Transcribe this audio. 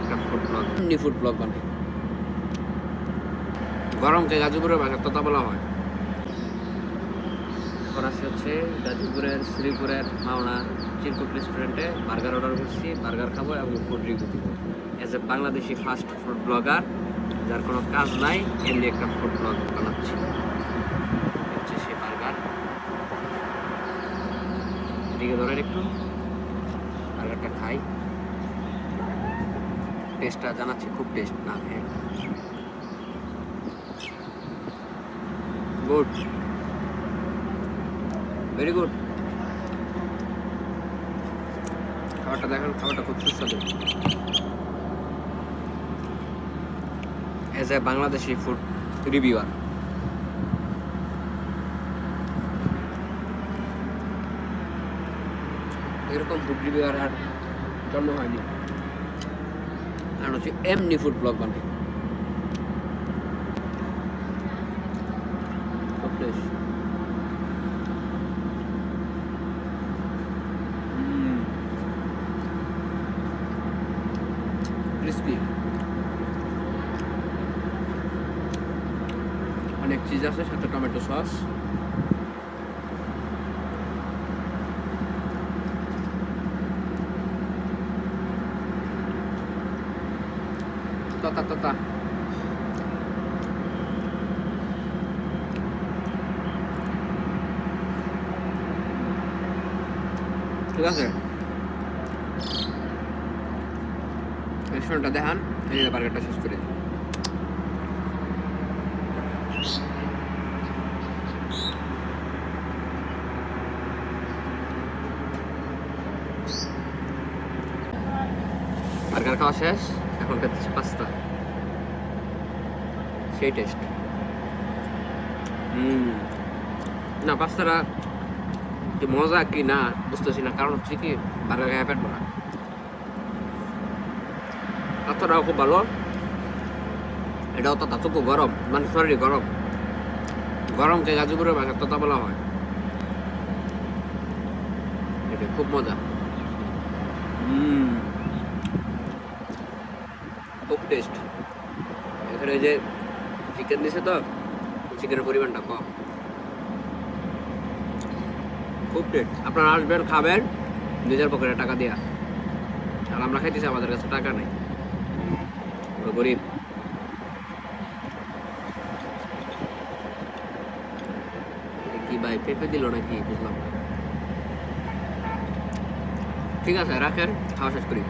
একটা food blog, এমনি food blog বানাই। গরমকে গাজীপুরের ভাষা তথা বলা হয়। করাচ্ছি হচ্ছে গাজীপুরের শ্রীপুরের মাওনা চিরকুট রেস্টুরেন্টে বার্গার অর্ডার করছি। বার্গার খাবো এবং ফুড রিভিউ দিব। As a Bangladeshi fast food blogger যার কোনো কাজ নাই, এমনি একটা ফুড ব্লগ বানাচ্ছি। হচ্ছে সে বার্গার, এদিকে ধরেন একটু বার্গারটা খাই, টেস্টটা জানাচ্ছি, খুব টেস্ট না হ্যাঁ, গুড, ভেরি গুড। খাবারটা দেখেন, খাবারটা খুব সুস্বাদু। As a Bangladeshi food reviewer, এরকম ফুড রিভিউয়ার আর জন্ম হয়নি। কারণ হচ্ছে এমনি ফুড ব্লগ বানাই, খুব টেস্ট। ক্রিসপি, অনেক চিজ আছে, সাথে টমেটো সস। ততা ততা ঠিক আছে। রেস্টুরেন্টটা দেখান, এই যে বার্গারটা শেষ করে দিই। বার্গার খাওয়া শেষ, এখন খেতেছি পাস্তা, সেই টেস্ট। না পাস্তাটা যে মজা কি না বুঝতেছি না, কারণ হচ্ছে কি বার্গার খাওয়া পেট ভরা। পাস্তাটাও খুব ভালো, এটাও তো তাতটুকু গরম, মানে শরীরে গরম, গরমকে গাজীপুরের ভাষা তথা বলা হয়। এটা খুব মজা, খুব টেস্ট। এখানে যে চিকেন দিছে তো, চিকেনের পরিমাণটা কম, খুব টেস্ট। আপনারা আসবেন, খাবেন নিজের পকেটে টাকা দিয়া, আর আমরা খাইতেছি, আমাদের কাছে টাকা নেই, আমরা গরিব। কি ভাই পেঁপে দিল নাকি বুঝলাম না। ঠিক আছে রাখেন, খাওয়া শেষ করি।